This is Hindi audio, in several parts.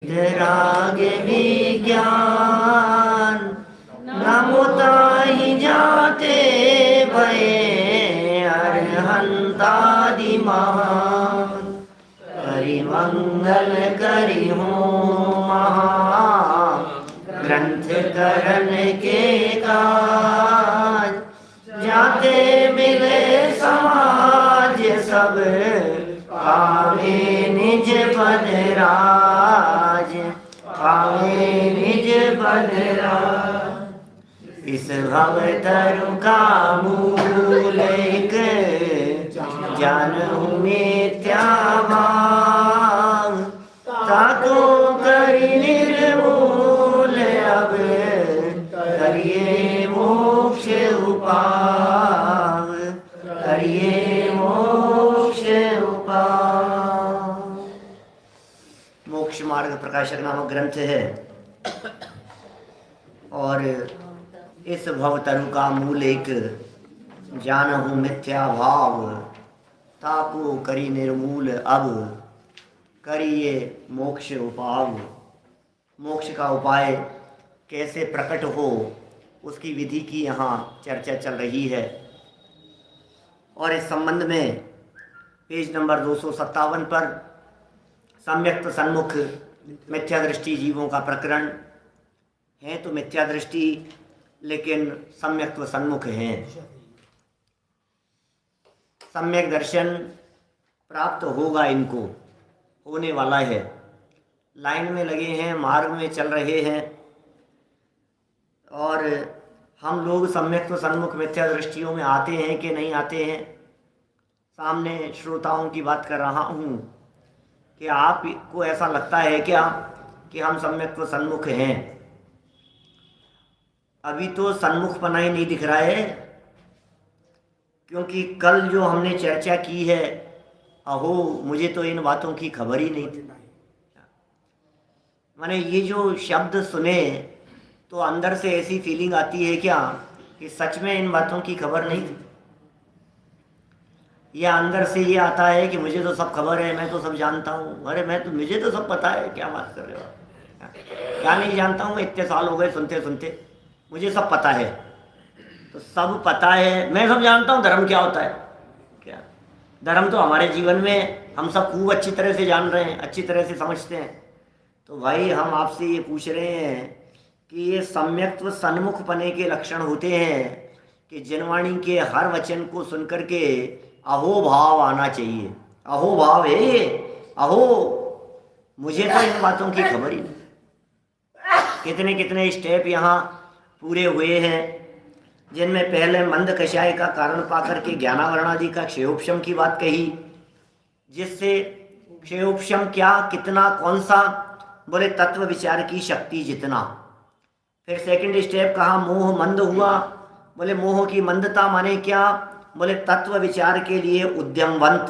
वितराग विज्ञान न मुताहि जाते भये अरहंतादि महान। करि मंगल करि हो महा ग्रंथ करण के काज। जाते मिले समाज सब पावे निज पद राज। पावे निज पद राज। इस भव तरु का मूल एक जानहु मिथ्या भाव। ताको करि निर्मूल अब करिए मोक्ष उपाय। करिए मोक्ष उपाय। मोक्ष मार्ग प्रकाशक नामक ग्रंथ है और इस भवतरु का मूल एक जानहु मिथ्या भाव। ताको करि निर्मूल अब करिए मोक्ष उपाय। मोक्ष का उपाय कैसे प्रकट हो उसकी विधि की यहाँ चर्चा चल रही है। और इस संबंध में पेज नंबर 257 पर सम्यक्त सन्मुख मिथ्या दृष्टि जीवों का प्रकरण है। तो मिथ्या दृष्टि लेकिन सम्यक्त सन्मुख हैं। सम्यक दर्शन प्राप्त होगा, इनको होने वाला है। लाइन में लगे हैं, मार्ग में चल रहे हैं और हम लोग सम्यक सन्मुख मिथ्या दृष्टियों में आते हैं कि नहीं आते हैं। सामने श्रोताओं की बात कर रहा हूँ कि आपको ऐसा लगता है क्या कि हम सम्यक सन्मुख हैं? अभी तो सन्मुखपना ही नहीं दिख रहा है, क्योंकि कल जो हमने चर्चा की है, अहो मुझे तो इन बातों की खबर ही नहीं थी। माने ये जो शब्द सुने तो अंदर से ऐसी फीलिंग आती है क्या कि सच में इन बातों की खबर नहीं थी, या अंदर से ये आता है कि मुझे तो सब खबर है, मैं तो सब जानता हूँ। अरे मुझे तो सब पता है, क्या बात कर रहे हो आप? क्या नहीं जानता हूँ, इतने साल हो गए सुनते सुनते, मुझे सब पता है। तो सब पता है, मैं सब जानता हूँ, धर्म क्या होता है? क्या धर्म तो हमारे जीवन में हम सब खूब अच्छी तरह से जान रहे हैं, अच्छी तरह से समझते हैं। तो भाई हम आपसे ये पूछ रहे हैं कि ये सम्यक्त्व सन्मुखपने के लक्षण होते हैं कि जनवाणी के हर वचन को सुनकर के अहो भाव आना चाहिए। अहो भाव है, अहो मुझे तो इन बातों की खबर ही नहीं। कितने कितने स्टेप यहाँ पूरे हुए हैं, जिनमें पहले मंद कषाय का कारण पाकर के ज्ञानावरणादि का क्षयोपशम की बात कही, जिससे क्षयोपशम क्या, कितना, कौन सा, बोले तत्व विचार की शक्ति जितना। फिर सेकंड स्टेप कहा मोह मंद हुआ, बोले मोह की मंदता माने क्या, बोले तत्व विचार के लिए उद्यमवंत,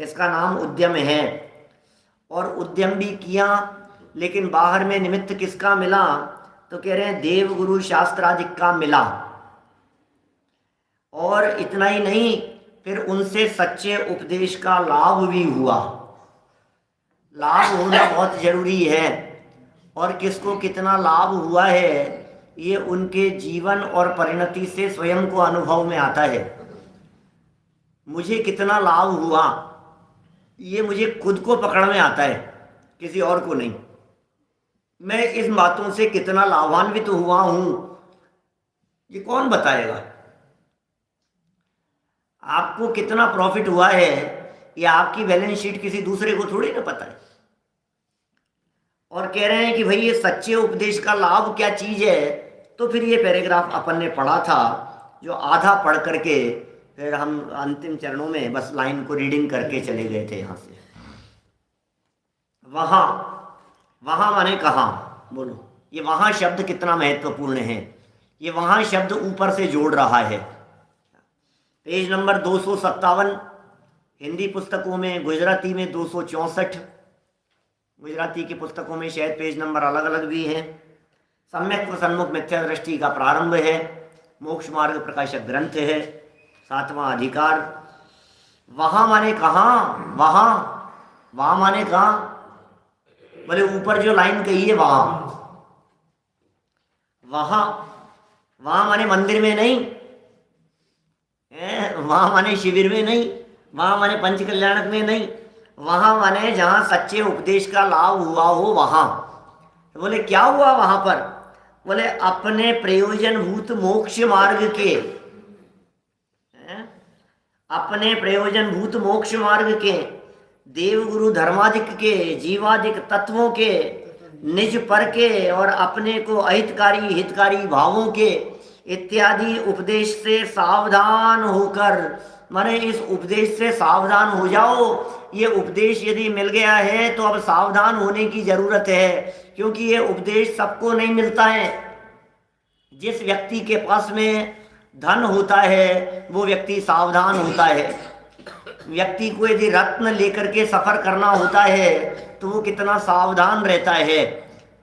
इसका नाम उद्यम है। और उद्यम भी किया, लेकिन बाहर में निमित्त किसका मिला? तो कह रहे हैं देव गुरु शास्त्रादिक का मिला। और इतना ही नहीं, फिर उनसे सच्चे उपदेश का लाभ भी हुआ। लाभ होना बहुत जरूरी है, और किसको कितना लाभ हुआ है ये उनके जीवन और परिणति से स्वयं को अनुभव में आता है। मुझे कितना लाभ हुआ ये मुझे खुद को पकड़ में आता है, किसी और को नहीं। मैं इस बातों से कितना लाभान्वित हुआ हूं ये कौन बताएगा? आपको कितना प्रॉफिट हुआ है ये आपकी बैलेंस शीट किसी दूसरे को थोड़ी ना पता है। और कह रहे हैं कि भाई ये सच्चे उपदेश का लाभ क्या चीज है। तो फिर ये पैराग्राफ अपन ने पढ़ा था, जो आधा पढ़ करके फिर हम अंतिम चरणों में बस लाइन को रीडिंग करके चले गए थे यहाँ से। वहाँ वहाँ माने कहाँ, बोलो ये वहाँ शब्द कितना महत्वपूर्ण है। ये वहाँ शब्द ऊपर से जोड़ रहा है। पेज नंबर 257 हिंदी पुस्तकों में, गुजराती में 264, गुजराती की पुस्तकों में शायद पेज नंबर अलग अलग भी हैं। सम्यक व सन्मुख मिथ्या दृष्टि का प्रारंभ है, मोक्ष मार्ग प्रकाशक ग्रंथ है, 7वां अधिकार। वहाँ माने कहाँ, वहाँ माने कहाँ, बोले ऊपर जो लाइन कही है वहां, वहां वहां माने मंदिर में नहीं, वहां माने शिविर में नहीं, वहां माने पंच कल्याणक में नहीं, वहां माने जहां सच्चे उपदेश का लाभ हुआ हो वहां। तो बोले क्या हुआ वहां पर? बोले अपने प्रयोजनभूत मोक्ष मार्ग के, अपने प्रयोजनभूत मोक्ष मार्ग के, देवगुरु धर्मादिक के, जीवादिक तत्वों के, निज पर के और अपने को अहितकारी हितकारी भावों के इत्यादि उपदेश से सावधान होकर, माने इस उपदेश से सावधान हो जाओ। ये उपदेश यदि मिल गया है तो अब सावधान होने की जरूरत है, क्योंकि ये उपदेश सबको नहीं मिलता है। जिस व्यक्ति के पास में धन होता है वो व्यक्ति सावधान होता है। व्यक्ति को यदि रत्न लेकर के सफर करना होता है तो वो कितना सावधान रहता है।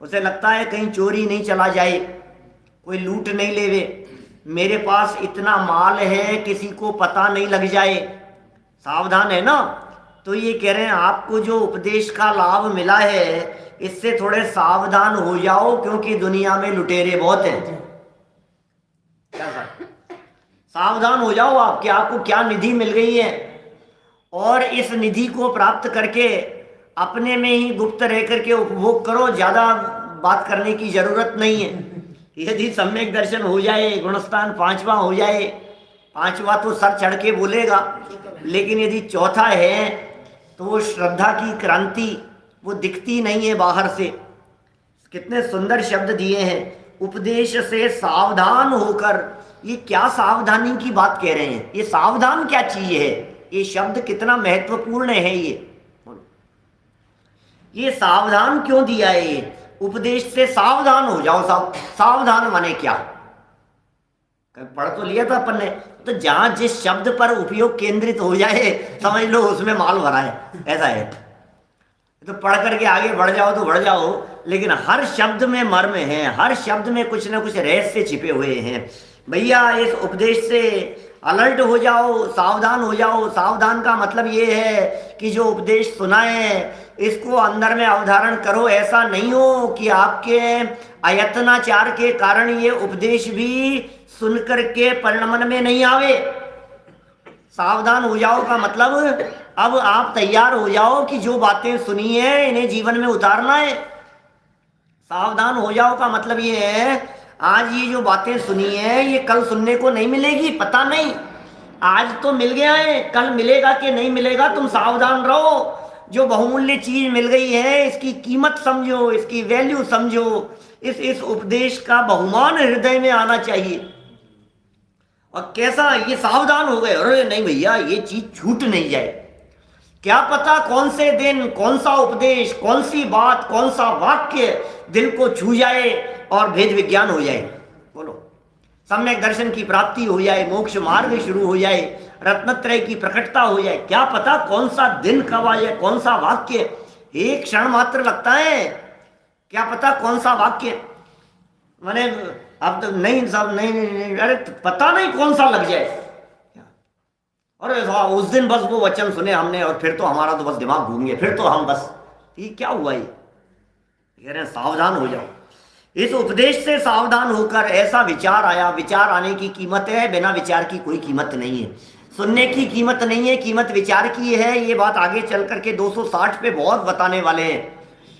उसे लगता है कहीं चोरी नहीं चला जाए, कोई लूट नहीं लेवे, मेरे पास इतना माल है किसी को पता नहीं लग जाए, सावधान है ना। तो ये कह रहे हैं आपको जो उपदेश का लाभ मिला है इससे थोड़े सावधान हो जाओ, क्योंकि दुनिया में लुटेरे बहुत हैं। सावधान हो जाओ आप कि आपको क्या निधि मिल गई है, और इस निधि को प्राप्त करके अपने में ही गुप्त रह करके उपभोग करो, ज्यादा बात करने की जरूरत नहीं है। यदि सम्यक दर्शन हो जाए, गुणस्थान 5वां हो जाए, 5वां तो सर चढ़ के बोलेगा, लेकिन यदि चौथा है तो वो श्रद्धा की क्रांति वो दिखती नहीं है बाहर से। कितने सुंदर शब्द दिए हैं, उपदेश से सावधान होकर। ये क्या सावधानी की बात कह रहे हैं? ये सावधान क्या चीज है? ये शब्द कितना महत्वपूर्ण है। ये सावधान क्यों दिया है? ये उपदेश से सावधान हो जाओ। सावधान माने क्या? पढ़ तो लिया था अपन ने, तो जहां जिस शब्द पर उपयोग केंद्रित हो जाए समझ लो उसमें माल भरा है, ऐसा है। तो पढ़ करके आगे बढ़ जाओ तो बढ़ जाओ, लेकिन हर शब्द में मर्म है, हर शब्द में कुछ ना कुछ रहस्य छिपे हुए हैं। भैया इस उपदेश से अलर्ट हो जाओ, सावधान हो जाओ। सावधान का मतलब ये है कि जो उपदेश सुना है इसको अंदर में अवधारण करो। ऐसा नहीं हो कि आपके अयत्नाचार के कारण ये उपदेश भी सुन करके परिणमन में नहीं आवे। सावधान हो जाओ का मतलब अब आप तैयार हो जाओ कि जो बातें सुनी है इन्हें जीवन में उतारना है। सावधान हो जाओ का मतलब ये है आज ये जो बातें सुनी है ये कल सुनने को नहीं मिलेगी, पता नहीं। आज तो मिल गया है, कल मिलेगा कि नहीं मिलेगा, तुम सावधान रहो। जो बहुमूल्य चीज मिल गई है इसकी कीमत समझो, इसकी वैल्यू समझो। इस उपदेश का बहुमान हृदय में आना चाहिए। और कैसा ये सावधान हो गए, अरे नहीं भैया ये चीज छूट नहीं जाए। क्या पता कौन से दिन कौन सा उपदेश, कौन सी बात, कौन सा वाक्य दिल को छू जाए और भेद विज्ञान हो जाए। बोलो, सम्यक दर्शन की प्राप्ति हो जाए, मोक्ष मार्ग शुरू हो जाए, रत्नत्रय की प्रकटता हो जाए। क्या पता कौन सा दिन कब आ जाए, कौन सा वाक्य, एक क्षण मात्र लगता है। क्या पता कौन सा वाक्य, मैंने अब तो नहीं सब नहीं, अरे पता नहीं कौन सा लग जाए। अरे उस दिन बस वो वचन सुने हमने और फिर तो हमारा तो बस दिमाग घूम गया, फिर तो हम बस ये क्या हुआ। ये कह रहे हैं सावधान हो जाओ। इस उपदेश से सावधान होकर ऐसा विचार आया। विचार आने की कीमत है, बिना विचार की कोई कीमत नहीं है। सुनने की कीमत नहीं है, कीमत विचार की है। ये बात आगे चल करके 260 पे बहुत बताने वाले हैं,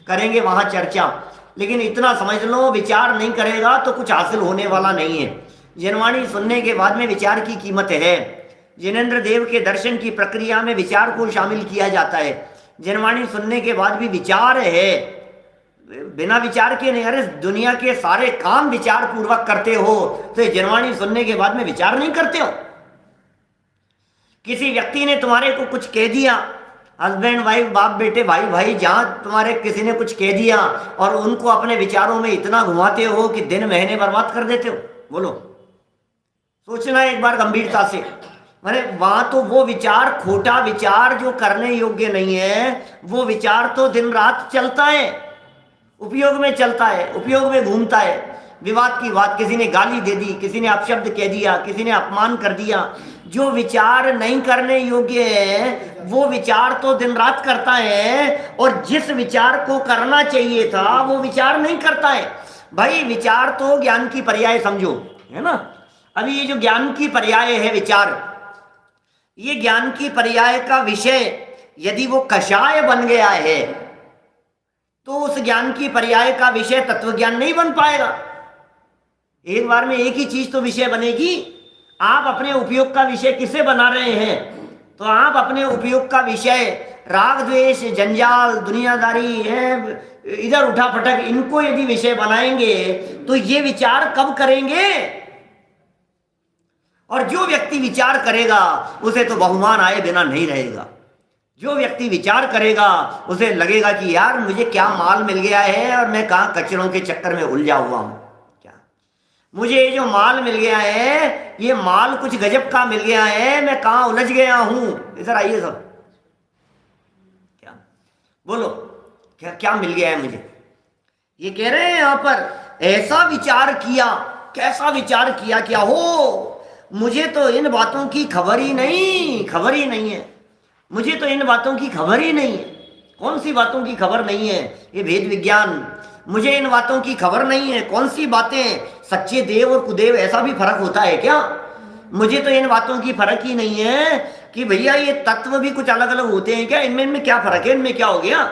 करेंगे वहां चर्चा। लेकिन इतना समझ लो, विचार नहीं करेगा तो कुछ हासिल होने वाला नहीं है। जिनवाणी सुनने के बाद में विचार की कीमत है। जिनेंद्र देव के दर्शन की प्रक्रिया में विचार को शामिल किया जाता है। जिनवाणी सुनने के बाद भी विचार है, बिना विचार के नहीं। अरे दुनिया के सारे काम विचार पूर्वक करते हो तो जिनवाणी सुनने के बाद में विचार नहीं करते हो। किसी व्यक्ति ने तुम्हारे को कुछ कह दिया, हस्बैंड वाइफ, बाप बेटे, भाई भाई, जहां तुम्हारे किसी ने कुछ कह दिया और उनको अपने विचारों में इतना घुमाते हो कि दिन महीने बर्बाद कर देते हो। बोलो, सोचना एक बार गंभीरता से। मैंने वहां तो वो विचार, खोटा विचार जो करने योग्य नहीं है, वो विचार तो दिन रात चलता है, उपयोग में चलता है, उपयोग में घूमता है। विवाद की बात, किसी ने गाली दे दी, किसी ने अपशब्द कह दिया, किसी ने अपमान कर दिया। जो विचार नहीं करने योग्य है वो विचार तो दिन रात करता है, और जिस विचार को करना चाहिए था वो विचार नहीं करता है। भाई विचार तो ज्ञान की पर्याय समझो, है ना। अभी ये जो ज्ञान की पर्याय है विचार, ये ज्ञान की पर्याय का विषय यदि वो कषाय बन गया है तो उस ज्ञान की पर्याय का विषय तत्वज्ञान नहीं बन पाएगा। एक बार में एक ही चीज तो विषय बनेगी। आप अपने उपयोग का विषय किसे बना रहे हैं? तो आप अपने उपयोग का विषय राग द्वेष, जंजाल, दुनियादारी है, इधर उठा पटक, इनको यदि विषय बनाएंगे तो ये विचार कब करेंगे? और जो व्यक्ति विचार करेगा उसे तो बहुमान आए बिना नहीं रहेगा। जो व्यक्ति विचार करेगा उसे लगेगा कि यार मुझे क्या माल मिल गया है और मैं कहाँ कचरों के चक्कर में उलझा हुआ हूं। क्या मुझे ये जो माल मिल गया है, ये माल कुछ गजब का मिल गया है, मैं कहाँ उलझ गया हूं। इधर आइए सब, क्या बोलो, क्या क्या मिल गया है मुझे? ये कह रहे हैं यहां पर, ऐसा विचार किया, कैसा विचार किया, क्या हो, मुझे तो इन बातों की खबर ही नहीं है। मुझे तो इन बातों की खबर ही नहीं है। कौन सी बातों की खबर नहीं है? ये भेद विज्ञान। मुझे इन बातों की खबर नहीं है। कौन सी बातें? सच्चे देव और कुदेव, ऐसा भी फर्क होता है क्या? मुझे तो इन बातों की फर्क ही नहीं है कि भैया ये तत्व भी कुछ अलग अलग होते हैं क्या? इनमें क्या फर्क है? इनमें क्या हो गया?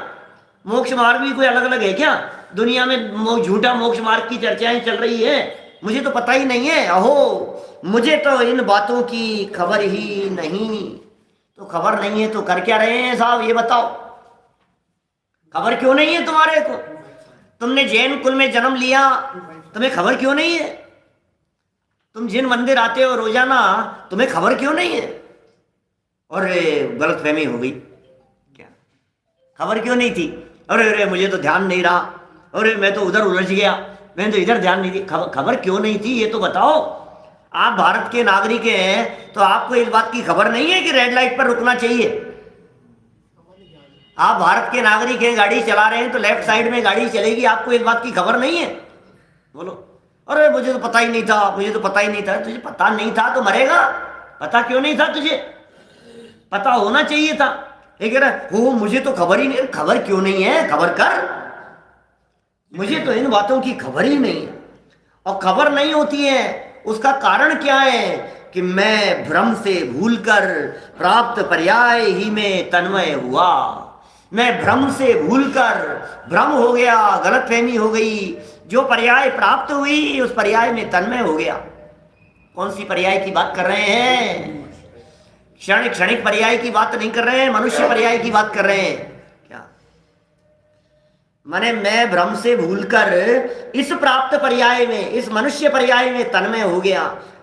मोक्ष मार्ग भी कोई अलग अलग है क्या? दुनिया में झूठा मोक्ष मार्ग की चर्चाएं चल रही है, मुझे तो पता ही नहीं है। अहो, मुझे तो इन बातों की खबर ही नहीं। तो खबर नहीं है तो कर क्या रहे हैं साहब, ये बताओ। खबर क्यों नहीं है तुम्हारे को? तुमने जैन कुल में जन्म लिया, तुम्हें खबर क्यों नहीं है? तुम जिन मंदिर आते हो रोजाना, तुम्हें खबर क्यों नहीं है? और गलतफहमी हो गई क्या? खबर क्यों नहीं थी? अरे मुझे तो ध्यान नहीं रहा, अरे मैं तो उधर उलझ गया, मैंने तो इधर ध्यान नहीं दी। खबर क्यों नहीं थी ये तो बताओ। आप भारत के नागरिक हैं तो आपको इस बात की खबर नहीं है कि रेड लाइट पर रुकना चाहिए? आप भारत के नागरिक हैं, गाड़ी चला रहे हैं तो लेफ्ट साइड में गाड़ी चलेगी, आपको इस बात की खबर नहीं है? बोलो, अरे मुझे तो पता ही नहीं था, मुझे तो पता ही नहीं था। तुझे पता नहीं था तो मरेगा। पता क्यों नहीं था तुझे? पता होना चाहिए था। एक हो, मुझे तो खबर ही नहीं। खबर क्यों नहीं है? खबर कर। मुझे तो इन बातों की खबर ही नहीं है। और खबर नहीं होती है उसका कारण क्या है? कि मैं भ्रम से भूलकर प्राप्त पर्याय ही में तन्मय हुआ। मैं भ्रम से भूलकर, भ्रम हो गया, गलतफहमी हो गई, जो पर्याय प्राप्त हुई उस पर्याय में तन्मय हो गया। कौन सी पर्याय की बात कर रहे हैं? क्षणिक पर्याय की बात नहीं कर रहे हैं, मनुष्य पर्याय की बात कर रहे हैं। माने मैं भ्रम से भूलकर इस प्राप्त पर्याय में, इस मनुष्य पर्याय में तन्मय हो गया।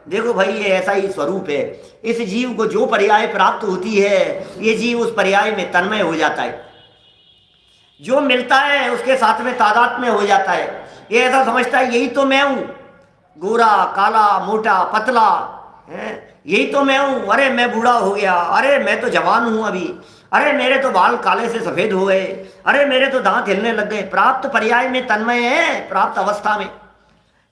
देखो भाई, ये ऐसा ही स्वरूप है। इस जीव को जो पर्याय प्राप्त होती है, ये जीव उस पर्याय में तन्मय हो जाता है। जो मिलता है उसके साथ में तादात्म्य हो जाता है। ये ऐसा समझता है यही तो मैं हूं, गोरा, काला, मोटा, पतला, यही तो मैं हूं। अरे मैं बूढ़ा हो गया, अरे मैं तो जवान हूं अभी, अरे मेरे तो बाल काले से सफेद हो गए, अरे मेरे तो दांत हिलने लग गए। प्राप्त पर्याय में तन्मय है। प्राप्त अवस्था में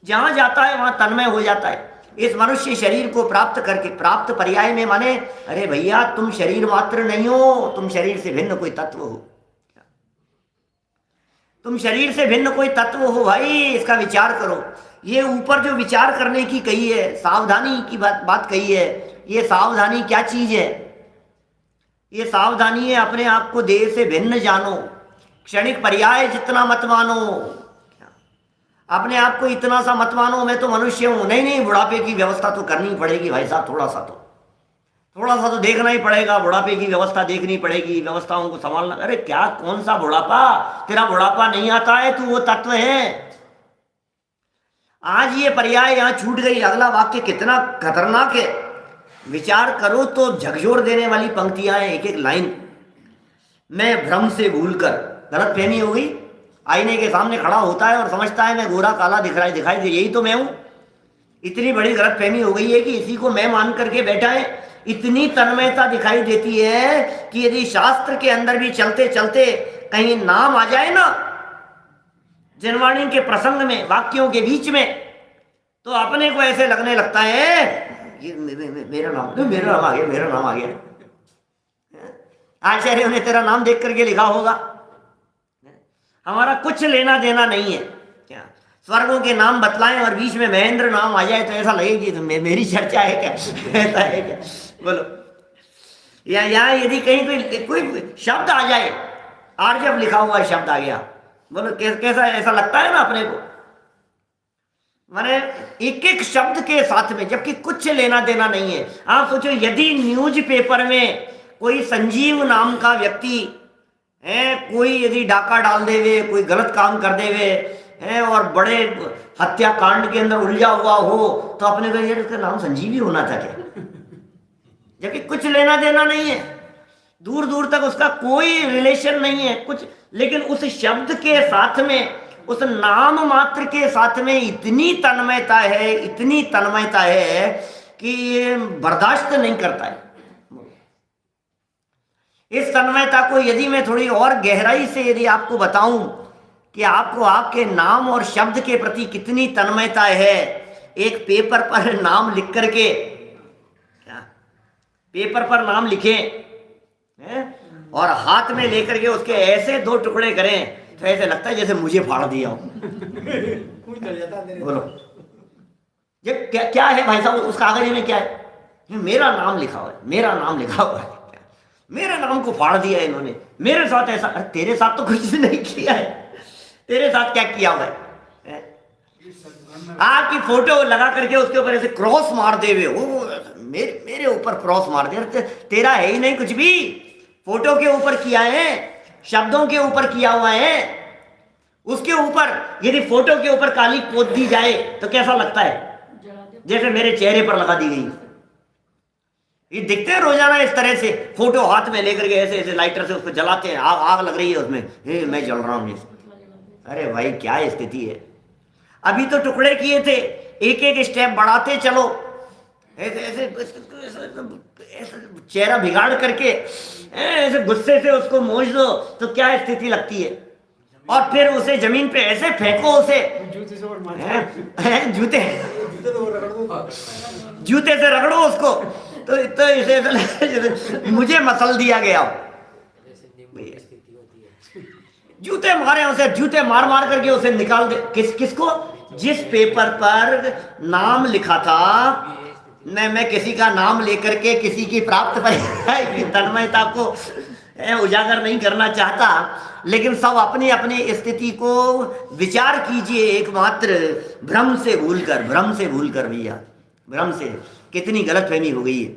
जहां जाता है वहां तन्मय हो जाता है। इस मनुष्य शरीर को प्राप्त करके, प्राप्त पर्याय में माने अरे भैया तुम शरीर मात्र नहीं हो, तुम शरीर से भिन्न कोई तत्व हो। तुम शरीर से भिन्न कोई तत्व हो भाई, इसका विचार करो। ये ऊपर जो विचार करने की कही है, सावधानी की बात कही है, ये सावधानी क्या चीज है? ये सावधानी है अपने आप को देह से भिन्न जानो, क्षणिक पर्याय जितना मत मानो, अपने आप को इतना सा मत मानो मैं तो मनुष्य हूं। नहीं, बुढ़ापे की व्यवस्था तो करनी पड़ेगी भाई साहब, थोड़ा सा तो देखना ही पड़ेगा। बुढ़ापे की व्यवस्था देखनी पड़ेगी, व्यवस्थाओं को संभालना। अरे क्या, कौन सा बुढ़ापा? तेरा बुढ़ापा नहीं आता है, तू वो तत्व है। आज ये पर्याय यहां छूट गई, अगला वाक्य कितना खतरनाक है। विचार करो तो झकझोर देने वाली पंक्तियां हैं, एक एक लाइन। मैं भ्रम से भूलकर, गलतफहमी हो गई। आईने के सामने खड़ा होता है और समझता है मैं गोरा काला दिखाई दे, यही तो मैं हूं। इतनी बड़ी गलतफहमी हो गई है कि इसी को मैं मान करके बैठा है। इतनी तन्मयता दिखाई देती है कि यदि शास्त्र के अंदर भी चलते चलते कहीं नाम आ जाए ना, जनवाणी के प्रसंग में, वाक्यों के बीच में, तो अपने को ऐसे लगने लगता है ये मेरा नाम आ गया, मेरा नाम आ गया। आचार्यों ने तेरा नाम देख करके लिखा होगा। हमारा कुछ लेना देना नहीं है। क्या स्वर्गों के नाम बतलाएं और बीच में महेंद्र नाम आ जाए तो ऐसा लगेगी तो मेरी चर्चा है क्या? ऐसा है क्या? बोलो। या यहाँ यदि कहीं कोई शब्द आ जाए, आर्जव लिखा हुआ शब्द आ गया, बोलो कैसा ऐसा लगता है ना अपने को? माने एक एक शब्द के साथ में, जबकि कुछ लेना देना नहीं है। आप सोचो यदि न्यूज पेपर में कोई संजीव नाम का व्यक्ति है, कोई यदि डाका डाल देवे, कोई गलत काम कर देवे है और बड़े हत्याकांड के अंदर उलझा हुआ हो, तो अपने को यार उसका नाम संजीव ही होना था क्या? जबकि कुछ लेना देना नहीं है, दूर दूर तक उसका कोई रिलेशन नहीं है कुछ, लेकिन उस शब्द के साथ में, उस नाम मात्र के साथ में इतनी तन्मयता है, इतनी तन्मयता है कि ये बर्दाश्त नहीं करता है। इस तन्मयता को यदि मैं थोड़ी और गहराई से यदि आपको बताऊं कि आपको आपके नाम और शब्द के प्रति कितनी तन्मयता है, एक पेपर पर नाम लिख करके, क्या पेपर पर नाम लिखें और हाथ में लेकर के उसके ऐसे दो टुकड़े करें तो ऐसे लगता है जैसे मुझे फाड़ दिया हो। बोलो ये क्या है भाई साहब? उस कागज में क्या है? मेरा नाम लिखा हुआ है, मेरा नाम लिखा हुआ है। मेरे नाम को फाड़ दिया है इन्होंने, मेरे साथ ऐसा। अरे तेरे साथ तो कुछ नहीं किया है, तेरे साथ क्या किया हुआ है? आपकी फोटो लगा करके उसके ऊपर ऐसे क्रॉस मार दे हुए, वो मेरे ऊपर क्रॉस मार दे। तेरा है ही नहीं कुछ भी। फोटो के ऊपर किया है, शब्दों के ऊपर किया हुआ है। उसके ऊपर यदि फोटो के ऊपर काली पोत दी जाए तो कैसा लगता है? जैसे मेरे चेहरे पर लगा दी गई। ये दिखते हैं रोजाना इस तरह से, फोटो हाथ में लेकर के ऐसे ऐसे लाइटर से उसको जलाते हैं, आग लग रही है उसमें, मैं जल रहा हूं। अरे भाई क्या स्थिति है? अभी तो टुकड़े किए थे, एक एक स्टेप बढ़ाते चलो, ऐसे ऐसे चेहरा बिगाड़ करके ऐसे गुस्से से उसको मोच दो तो क्या स्थिति लगती है? और फिर उसे जमीन पे ऐसे फेंको, उसे जूते से रगड़ो उसको, तो इसे मुझे मसल दिया गया। जूते मारे उसे, जूते मार मार करके उसे निकाल दे। किसको? जिस पेपर पर नाम लिखा था। मैं किसी का नाम लेकर के किसी की प्राप्त तन्मयता को उजागर नहीं करना चाहता, लेकिन सब अपनी अपनी स्थिति को विचार कीजिए। एकमात्र भ्रम से भूलकर भैया, भ्रम से कितनी गलतफहमी हो गई है।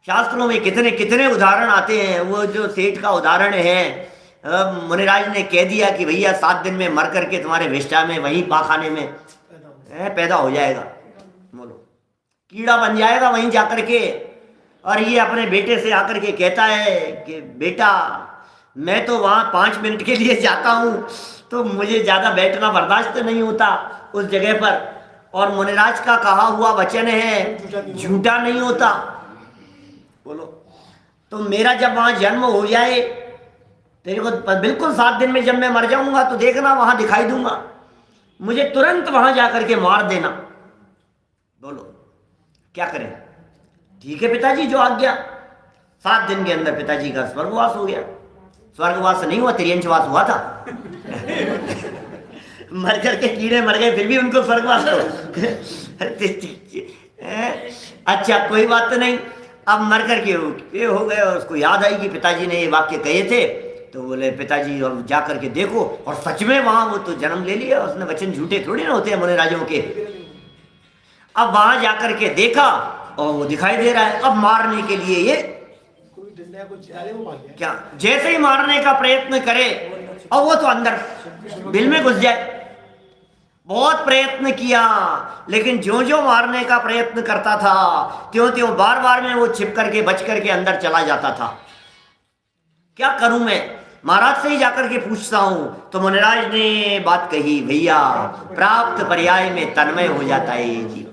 शास्त्रों में कितने कितने उदाहरण आते हैं। वो जो सेठ का उदाहरण है, मुनिराज ने कह दिया कि भैया 7 दिन में मर करके तुम्हारे विष्ठा में, वहीं पाखाने में पैदा हो जाएगा, बोलो कीड़ा बन जाएगा वहीं जाकर के। और ये अपने बेटे से आकर के कहता है कि बेटा मैं तो वहाँ 5 मिनट के लिए जाता हूँ तो मुझे ज़्यादा बैठना बर्दाश्त नहीं होता उस जगह पर, और मुनिराज का कहा हुआ वचन है झूठा नहीं होता। बोलो तो मेरा जब वहाँ जन्म हो जाए, तेरे को बिल्कुल 7 दिन में जब मैं मर जाऊंगा तो देखना वहाँ दिखाई दूंगा, मुझे तुरंत वहाँ जाकर के मार देना। बोलो क्या करें? ठीक है पिताजी, जो आज्ञा। 7 दिन के अंदर पिताजी का स्वर्गवास हो गया। स्वर्गवास नहीं हुआ, तिर्यंचवास हुआ था। मर करके कीड़े मर गए फिर भी उनको स्वर्गवास हो। अच्छा कोई बात तो नहीं। अब मर करके ये हो गए, उसको याद आई कि पिताजी ने ये वाक्य कहे थे, तो बोले पिताजी अब जा करके देखो, और सच में वहां वो तो जन्म ले लिया उसने। वचन झूठे थोड़ी ना होते हैं मुनिराजों के। अब वहां जाकर के देखा और वो दिखाई दे रहा है। अब मारने के लिए ये क्या, जैसे ही मारने का प्रयत्न करे और वो तो अंदर दिल में घुस जाए। बहुत प्रयत्न किया, लेकिन जो जो मारने का प्रयत्न करता था त्यों त्यों बार बार में वो छिप करके बच करके अंदर चला जाता था। क्या करूं मैं? महाराज से ही जाकर के पूछता हूं। तो मुनिराज ने बात कही, भैया प्राप्त पर्याय में तन्मय हो जाता है ये जीव।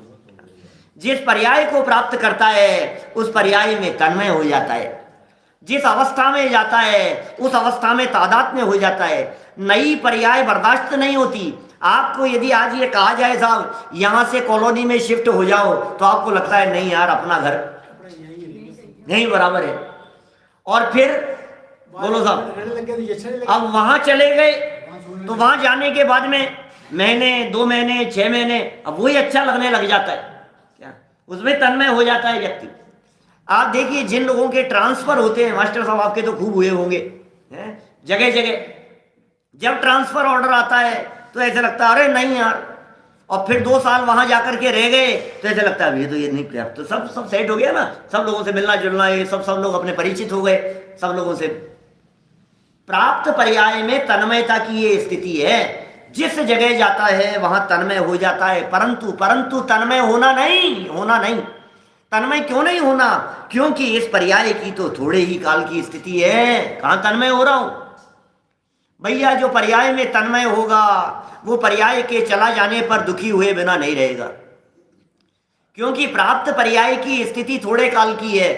जिस पर्याय को प्राप्त करता है उस पर्याय में तन्मय हो जाता है। जिस अवस्था में जाता है उस अवस्था में तादाद में हो जाता है, नई पर्याय बर्दाश्त नहीं होती। आपको यदि आज ये कहा जाए साहब यहाँ से कॉलोनी में शिफ्ट हो जाओ, तो आपको लगता है नहीं यार अपना घर नहीं बराबर है। और फिर बोलो साहब, अब वहां चले गए तो वहां जाने के बाद में महीने 2 महीने 6 महीने अब वही अच्छा लगने लग जाता है, क्या उसमें तन्मय हो जाता है व्यक्ति। आप देखिए जिन लोगों के ट्रांसफर होते हैं, मास्टर साहब आपके तो खूब हुए होंगे जगह जगह, जब ट्रांसफर ऑर्डर आता है तो ऐसा लगता है अरे नहीं यार, और फिर 2 साल वहां जाकर के रह गए तो ऐसा लगता है ये नहीं किया, तो सब सेट हो गया ना, सब लोगों से मिलना जुलना, ये सब लोग अपने परिचित हो गए सब लोगों से। प्राप्त पर्याय में तन्मयता की ये स्थिति है, जिस जगह जाता है वहां तन्मय हो जाता है, परंतु तन्मय होना नहीं। तन्मय क्यों नहीं होना? क्योंकि इस पर्याय की तो थोड़े ही काल की स्थिति है, कहां तन्मय हो रहा हूं भैया। जो पर्याय में तन्मय होगा वो पर्याय के चला जाने पर दुखी हुए बिना नहीं रहेगा, क्योंकि प्राप्त पर्याय की स्थिति थोड़े काल की है।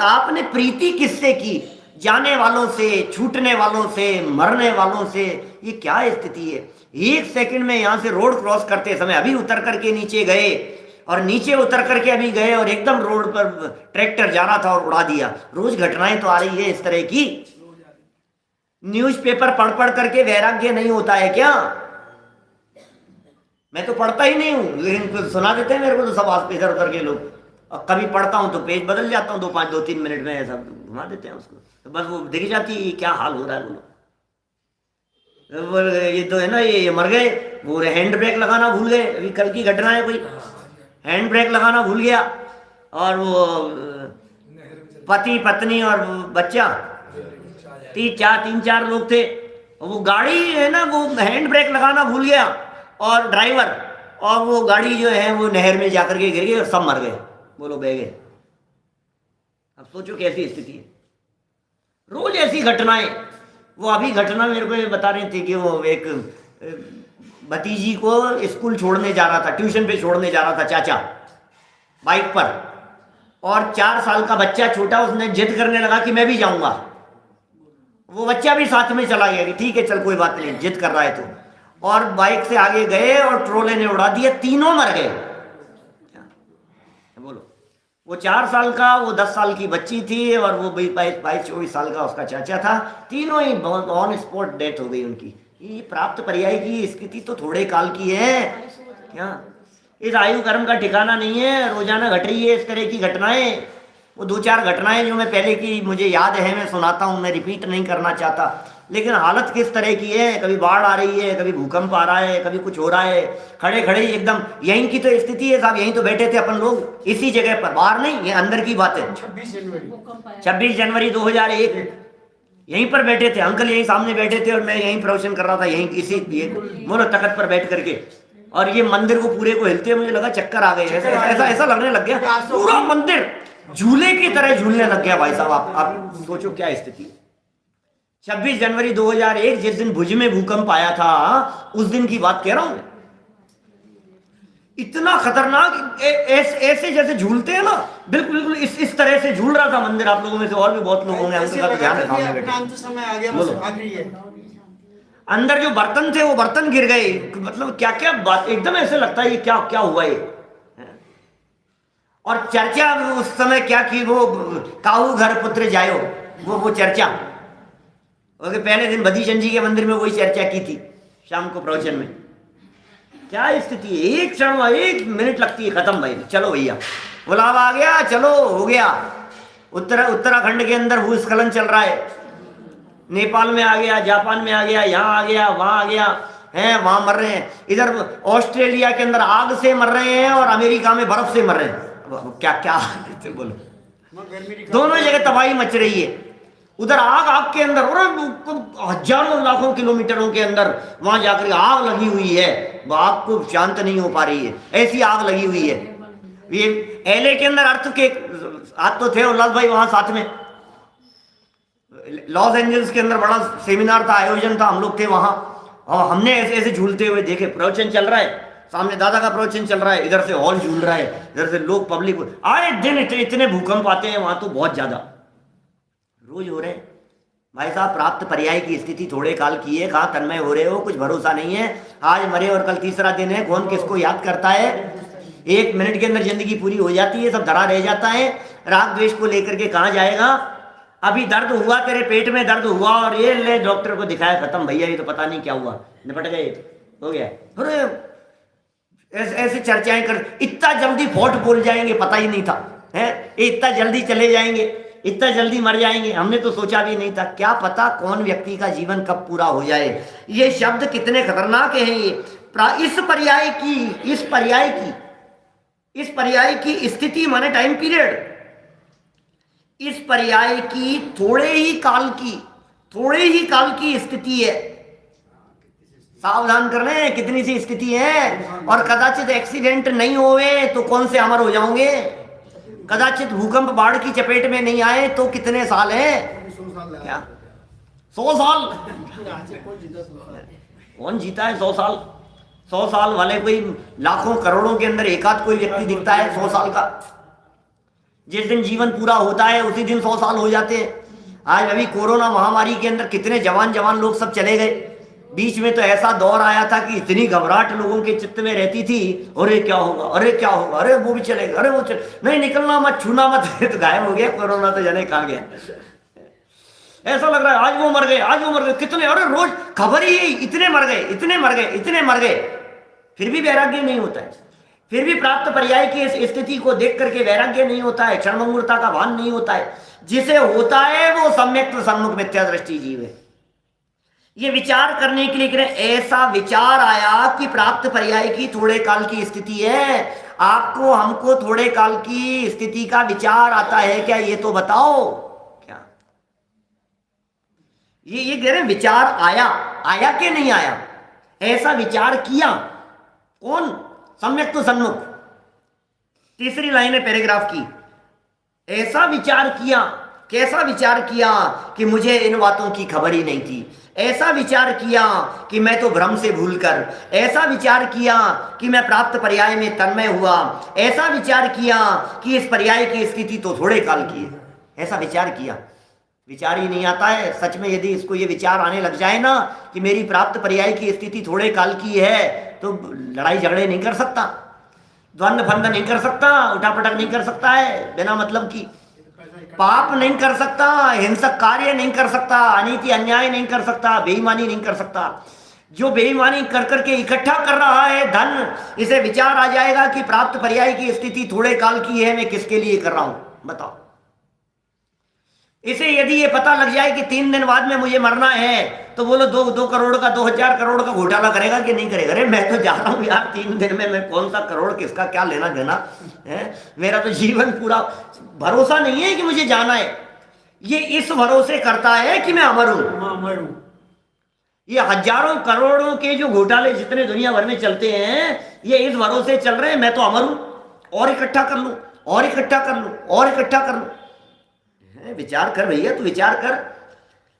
आपने प्रीति किससे की? जाने वालों से, छूटने वालों से, मरने वालों से। ये क्या स्थिति है? 1 सेकंड में यहां से रोड क्रॉस करते समय अभी उतर करके नीचे गए, और नीचे उतर करके अभी गए और एकदम रोड पर ट्रैक्टर जा रहा था और उड़ा दिया। रोज घटनाएं तो आ रही है इस तरह की। न्यूज़पेपर पढ़ करके वैराग्य नहीं होता है क्या? मैं तो पढ़ता ही नहीं हूं, लेकिन सुना देते हैं मेरे को तो सब इधर उधर के लोग। और कभी पढ़ता हूं तो पेज बदल जाता हूं, 2-3 मिनट में ऐसा घुमा देते हैं उसको, तो बस वो दिख जाती क्या हाल हो रहा है। बोलो ये तो है ना, ये मर गए, वो हैंड ब्रेक लगाना भूल गए। अभी कल की घटना है, कोई हैंड ब्रेक लगाना भूल गया और वो पति पत्नी और बच्चा 3-4 लोग थे, वो गाड़ी है ना, वो हैंड ब्रेक लगाना भूल गया और ड्राइवर, और वो गाड़ी जो है वो नहर में जाकर के गिर गई और सब मर गए। बोलो बह गए। अब सोचो कैसी स्थिति है। रोज ऐसी घटनाएं। वो अभी घटना मेरे को बता रही थी कि वो एक भतीजी को स्कूल छोड़ने जा रहा था, ट्यूशन पे छोड़ने जा रहा था चाचा बाइक पर, और 4 साल का बच्चा छोटा, उसने जिद करने लगा कि मैं भी जाऊंगा। वो बच्चा भी साथ में चला गया कि ठीक है चल कोई बात नहीं, जिद कर रहा है तो, और बाइक से आगे गए और ट्रोले ने उड़ा दिया, तीनों मर गए। बोलो, वो 4 साल का, वो 10 साल की बच्ची थी, और वो 22-24 साल का उसका चाचा था। तीनों ही ऑन स्पॉट डेथ हो गई उनकी। ये प्राप्त पर्याय की स्थिति तो थोड़े काल की है क्या? इस आयु कर्म का ठिकाना नहीं है, रोजाना घट रही है इस तरह की घटनाएं। वो 2-4 घटनाएं जो मैं पहले की मुझे याद है, मैं सुनाता हूँ, मैं रिपीट नहीं करना चाहता, लेकिन हालत किस तरह की है। कभी बाढ़ आ रही है, कभी भूकंप आ रहा है, कभी कुछ हो रहा है, खड़े खड़े एकदम। यहीं की तो स्थिति है साहब, यहीं तो बैठे थे अपन लोग इसी जगह पर, बाहर नहीं, ये अंदर की बात है। 26 जनवरी 2001 यहीं पर बैठे थे, अंकल यहीं सामने बैठे थे और मैं यहीं प्रवचन कर रहा था, यहीं इसी मोनो तख्त पर बैठ करके, और ये मंदिर को पूरे को हिलते मुझे लगा चक्कर आ गए। ऐसा लगने लग गया, पूरा मंदिर झूले की तरह झूलने लग गया भाई साहब। आप सोचो क्या स्थिति। 26 जनवरी 2001 जिस दिन भुज में भूकंप आया था, उस दिन की बात कह रहा हूं मैं। इतना खतरनाक, ऐसे जैसे झूलते हैं ना, बिल्कुल इस तरह से झूल रहा था मंदिर। आप लोगों में से और भी बहुत लोग होंगे, उनका ध्यान रखा। अंदर जो बर्तन थे वो बर्तन गिर गए, मतलब क्या क्या बात, एकदम ऐसे लगता है ये क्या क्या हुआ ये। और चर्चा उस समय क्या की, वो काहू घर पुत्र जायो, वो चर्चा। ओके, पहले दिन बदीचंद जी के मंदिर में वही चर्चा की थी शाम को प्रवचन में। क्या स्थिति है, एक क्षण 1 मिनट लगती है, खत्म भाई, चलो भैया बुलावा आ गया, चलो हो गया। उत्तराखंड के अंदर भूस्खलन चल रहा है, नेपाल में आ गया, जापान में आ गया, यहाँ आ गया, वहां आ गया है, वहां मर रहे हैं। इधर ऑस्ट्रेलिया के अंदर आग से मर रहे हैं और अमेरिका में बर्फ से मर रहे हैं। क्या क्या बोलो, दोनों जगह तबाही मच रही है। उधर आग के अंदर, और हजारों लाखों किलोमीटरों के अंदर वहां जाकर आग लगी हुई है, वो आग को शांत नहीं हो पा रही है, ऐसी आग लगी हुई है। ये एलए के अंदर अर्थ के आज तो थे उल्लास भाई वहां साथ में, लॉस एंजल्स के अंदर बड़ा सेमिनार था, आयोजन था, हम लोग थे वहां, और हमने ऐसे झूलते हुए देखे। प्रवचन चल रहा है, सामने दादा का प्रवचन चल रहा है, इधर से हॉल झूल रहा है, इधर से लोग पब्लिक। आए दिन इतने भूकंप आते हैं वहां तो, बहुत ज्यादा। रोज हो रहे हैं भाई साहब। प्राप्त पर्याय की स्थिति थोड़े काल की है, कहाँ तन्मय हो रहे हो, कुछ भरोसा नहीं है। आज मरे और कल तीसरा दिन है, कौन किसको याद करता है। 1 मिनट के अंदर जिंदगी पूरी हो जाती है, सब धरा रह जाता है। राग द्वेष को लेकर के कहाँ जाएगा। अभी दर्द हुआ, तेरे पेट में दर्द हुआ और ये ले डॉक्टर को दिखाया, खत्म भैया, ये तो पता नहीं क्या हुआ, निपट गए, हो गया। अरे ऐसे चर्चाएं कर, इतना जल्दी फोट बोल जाएंगे, पता ही नहीं था है, इतना जल्दी चले जाएंगे, इतना जल्दी मर जाएंगे, हमने तो सोचा भी नहीं था। क्या पता कौन व्यक्ति का जीवन कब पूरा हो जाए। ये शब्द कितने खतरनाक हैं। ये इस पर्याय की स्थिति माने टाइम पीरियड, इस पर्याय की थोड़े ही काल की स्थिति है। सावधान कर लें, कितनी सी स्थिति है। और कदाचित एक्सीडेंट नहीं होवे तो कौन से अमर हो जाओगे। कदाचित भूकंप बाढ़ की चपेट में नहीं आए तो कितने साल है, क्या 100 साल। कौन जीता है 100 साल। 100 साल वाले कोई लाखों करोड़ों के अंदर एक आध कोई व्यक्ति दिखता है 100 साल का। जिस दिन जीवन पूरा होता है उसी दिन 100 साल हो जाते हैं। आज अभी कोरोना महामारी के अंदर कितने जवान लोग सब चले गए। बीच में तो ऐसा दौर आया था कि इतनी घबराहट लोगों के चित्त में रहती थी, अरे क्या होगा, अरे क्या होगा, अरे वो भी चलेगा, अरे वो नहीं, निकलना मत, छूना मत। तो गायब हो गया कोरोना, तो जाने कहाँ गया। ऐसा लग रहा है आज वो मर गए, कितने, अरे रोज खबर ही इतने मर गए। फिर भी वैराग्य नहीं होता है, फिर भी प्राप्त पर्याय की इस स्थिति को देख करके वैराग्य नहीं होता है, क्षणभंगुरता का भान नहीं होता है। जिसे होता है वो सम्यक सन्मुख मिथ्या दृष्टि जीव है। ये विचार करने के लिए ऐसा विचार आया कि प्राप्त पर्याय की थोड़े काल की स्थिति है। आपको हमको थोड़े काल की स्थिति का विचार आता है क्या, ये तो बताओ। क्या ये कह रहे हैं विचार आया कि नहीं आया। ऐसा विचार किया कौन, सम्यक तो सन्मुख। तीसरी लाइन है पैराग्राफ की। ऐसा विचार किया, कैसा विचार किया कि मुझे इन बातों की खबर ही नहीं थी। ऐसा विचार किया कि मैं तो भ्रम से भूलकर, ऐसा विचार किया कि मैं प्राप्त पर्याय में तन्मय हुआ, ऐसा विचार किया कि इस पर्याय की स्थिति तो थोड़े काल की है। ऐसा विचार किया, विचार ही नहीं आता है। सच में यदि इसको ये विचार आने लग जाए ना कि मेरी प्राप्त पर्याय की स्थिति थोड़े काल की है, तो लड़ाई झगड़े नहीं कर सकता, द्वंद्व फंद नहीं कर सकता, उठापटक नहीं कर सकता है बिना मतलब की, पाप नहीं कर सकता, हिंसक कार्य नहीं कर सकता, अनीति अन्याय नहीं कर सकता, बेईमानी नहीं कर सकता। जो बेईमानी कर करके इकट्ठा कर रहा है धन, इसे विचार आ जाएगा कि प्राप्त पर्याय की स्थिति थोड़े काल की है, मैं किसके लिए कर रहा हूं बताओ। इसे यदि ये पता लग जाए कि 3 दिन बाद में मुझे मरना है, तो बोलो 2 करोड़ का 2000 करोड़ का घोटाला करेगा कि नहीं करेगा। अरे मैं तो जा रहा हूं यार 3 दिन में, मैं कौन सा करोड़ किसका क्या लेना देना है, मेरा तो जीवन पूरा, भरोसा नहीं है कि मुझे जाना है। ये इस भरोसे करता है कि मैं अमर हूं। ये हजारों करोड़ों के जो घोटाले जितने दुनिया भर में चलते हैं, ये इस भरोसे चल रहे हैं मैं तो अमर हूं, और इकट्ठा कर लूं, और इकट्ठा कर लूं, और इकट्ठा कर लूं। विचार कर भैया, तो विचार कर।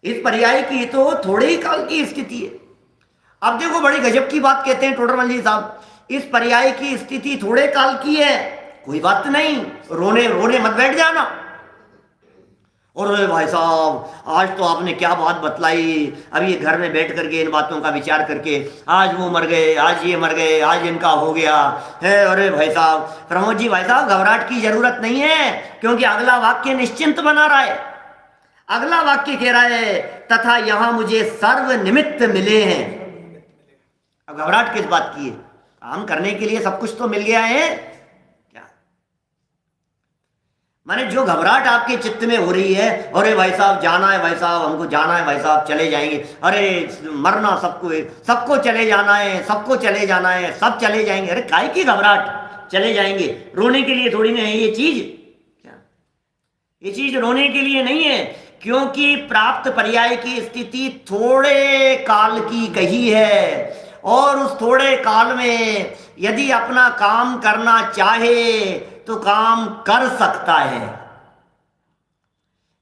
इस पर्याय की तो थोड़े ही काल की स्थिति है। अब देखो बड़ी गजब की बात कहते हैं टोडरमल जी साहब, इस पर्याय की स्थिति थोड़े काल की है, कोई बात नहीं, रोने मत बैठ जाना। और भाई साहब आज तो आपने क्या बात बतलाई, अभी ये घर में बैठ करके इन बातों का विचार करके, आज वो मर गए, आज ये मर गए, आज इनका हो गया है। अरे भाई साहब, प्रमोद जी भाई साहब, घबराहट की जरूरत नहीं है, क्योंकि अगला वाक्य निश्चिंत बना रहा है। अगला वाक्य कह रहा है तथा यहां मुझे सर्व निमित्त मिले हैं। अब घबराहट किस बात की है, काम करने के लिए सब कुछ तो मिल गया है। माने जो घबराहट आपके चित्त में हो रही है, अरे भाई साहब जाना है, भाई साहब हमको जाना है, भाई साहब चले जाएंगे, अरे मरना सबको चले जाना है, सबको चले जाना है, सब चले जाएंगे। अरे काहे की घबराहट, चले जाएंगे, रोने के लिए थोड़ी ना है ये चीज। क्या ये चीज रोने के लिए नहीं है, क्योंकि प्राप्त पर्याय की स्थिति थोड़े काल की कही है, और उस थोड़े काल में यदि अपना काम करना चाहे तो काम कर सकता है।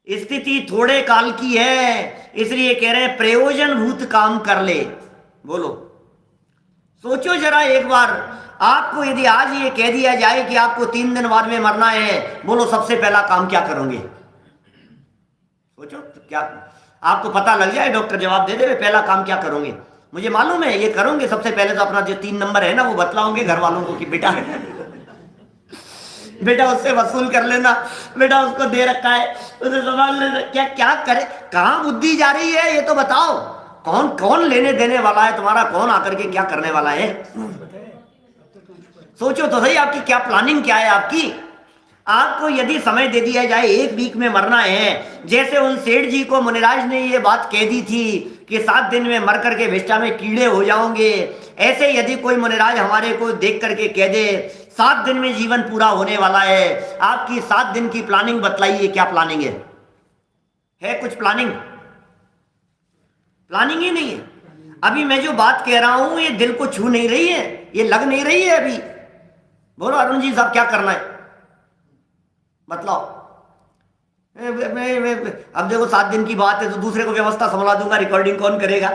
स्थिति थोड़े काल की है, इसलिए कह रहे हैं प्रयोजनभूत काम कर ले। बोलो, सोचो जरा एक बार, आपको यदि आज ये कह दिया जाए कि आपको 3 दिन बाद में मरना है, बोलो सबसे पहला काम क्या करोगे? सोचो तो क्या आपको पता लग जाए, डॉक्टर जवाब दे दे पहला काम क्या करोगे, मुझे मालूम है ये करोगे, सबसे पहले तो अपना जो 3 नंबर है ना वो बतलाओगे घर वालों को कि बेटा बेटा उससे वसूल कर लेना, बेटा उसको दे रखा है उसे संभाल लेना, क्या क्या करे, कहाँ बुद्धि जा रही है ये तो बताओ, कौन कौन लेने देने वाला है तुम्हारा, कौन आकर के क्या करने वाला है, सोचो तो सही आपकी क्या प्लानिंग क्या है आपकी। आपको यदि समय दे दिया जाए 1 वीक में मरना है, जैसे उन सेठ जी को मुनिराज ने ये बात कह दी थी कि 7 दिन में मर करके विष्ठा में कीड़े हो जाओगे, ऐसे यदि कोई मुनिराज हमारे को देख करके कह दे 7 दिन में जीवन पूरा होने वाला है, आपकी 7 दिन की प्लानिंग बतलाइए, क्या प्लानिंग है कुछ प्लानिंग? प्लानिंग ही नहीं है। अभी मैं जो बात कह रहा हूं ये दिल को छू नहीं रही है, ये लग नहीं रही है। अभी बोलो अरुण जी साहब क्या करना है बतलाओ। अब देखो 7 दिन की बात है तो दूसरे को व्यवस्था संभला दूंगा, रिकॉर्डिंग कौन करेगा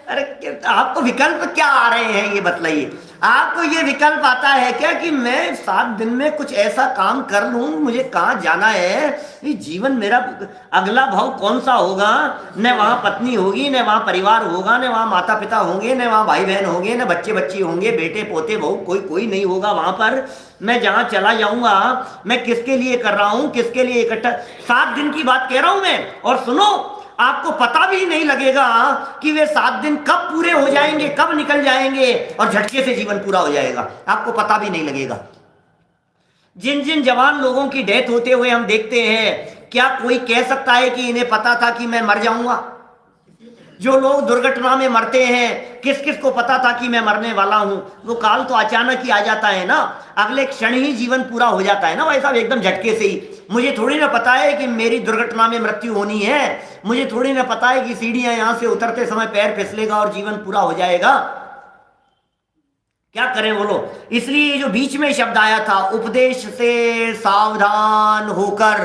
अरे आपको विकल्प क्या आ रहे हैं ये बतलाइए। आपको ये विकल्प आता है क्या कि मैं 7 दिन में कुछ ऐसा काम कर लूं, मुझे कहाँ जाना है, ये जीवन मेरा अगला भाव कौन सा होगा, न वहाँ पत्नी होगी, न वहाँ परिवार होगा, न वहाँ माता पिता होंगे, न वहाँ भाई बहन होंगे, न बच्चे बच्ची होंगे, बेटे पोते बहू कोई नहीं होगा वहाँ पर। मैं जहाँ चला जाऊंगा मैं किसके लिए कर रहा हूँ, किसके लिए इकट्ठा, 7 दिन की बात कह रहा हूँ मैं। और सुनो आपको पता भी नहीं लगेगा कि वे 7 दिन कब पूरे हो जाएंगे, कब निकल जाएंगे और झटके से जीवन पूरा हो जाएगा, आपको पता भी नहीं लगेगा। जिन जिन जवान लोगों की डेथ होते हुए हम देखते हैं, क्या कोई कह सकता है कि इन्हें पता था कि मैं मर जाऊंगा? जो लोग दुर्घटना में मरते हैं, किस किस को पता था कि मैं मरने वाला हूं? वो काल तो अचानक ही आ जाता है ना, अगले क्षण ही जीवन पूरा हो जाता है ना भाई साहब, एकदम झटके से ही। मुझे थोड़ी ना पता है कि मेरी दुर्घटना में मृत्यु होनी है, मुझे थोड़ी ना पता है कि सीढ़ियां यहां से उतरते समय पैर फिसलेगा और जीवन पूरा हो जाएगा। क्या करें बोलो? इसलिए जो बीच में शब्द आया था, उपदेश से सावधान होकर,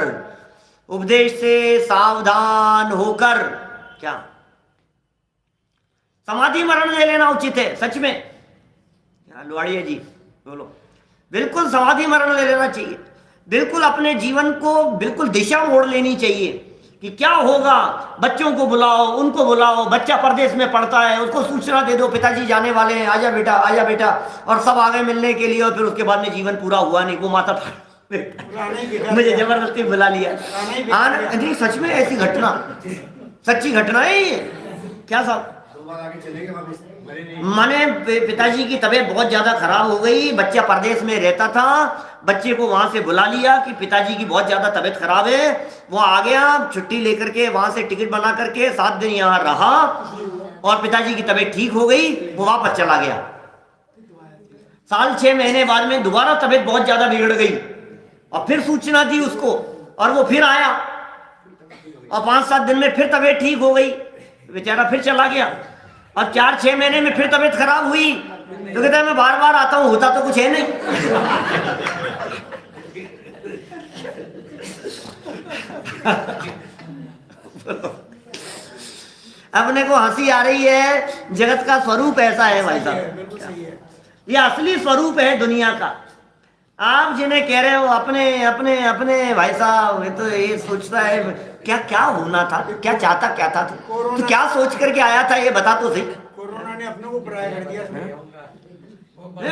उपदेश से सावधान होकर, क्या समाधि मरण ले लेना उचित है? सच में लुआड़िया जी बोलो, बिल्कुल समाधि मरण ले लेना चाहिए, बिल्कुल अपने जीवन को बिल्कुल दिशा मोड़ लेनी चाहिए कि क्या होगा। बच्चों को बुलाओ, उनको बुलाओ, बच्चा परदेश में पढ़ता है उसको सूचना दे दो पिताजी जाने वाले हैं, आजा बेटा आजा बेटा, और सब आगे मिलने के लिए, और फिर उसके बाद में जीवन पूरा हुआ नहीं, वो माता मुझे जबरदस्ती बुला लिया। नहीं सच में ऐसी घटना, सच्ची घटना है ये। क्या साहब माने पिताजी की तबीयत बहुत ज्यादा खराब हो गई, बच्चा परदेश में रहता था, बच्चे को वहां से बुला लिया कि पिताजी की बहुत ज्यादा तबीयत खराब है, वो आ गया छुट्टी लेकर के, वहां से टिकट बना करके 7 दिन यहाँ रहा और पिताजी की तबीयत ठीक हो गई, वो वापस चला गया। साल 6 महीने बाद में दोबारा तबीयत बहुत ज्यादा बिगड़ गई और फिर सूचना दी उसको और वो फिर आया और 5-7 दिन में फिर तबीयत ठीक हो गई, बेचारा फिर चला गया। और 4-6 महीने में फिर तबीयत खराब हुई तो कहता है मैं बार बार आता हूं, होता तो कुछ है नहीं। अपने को हंसी आ रही है, जगत का स्वरूप ऐसा है भाई साहब, ये असली स्वरूप है दुनिया का। आप जिन्हें कह रहे हो अपने अपने अपने भाई साहब, ये तो ये सोचता है क्या क्या होना था, क्या चाहता क्या था, तो क्या सोच करके आया था ये बता तो सही। कोरोना ने अपने को पराया कर दिया।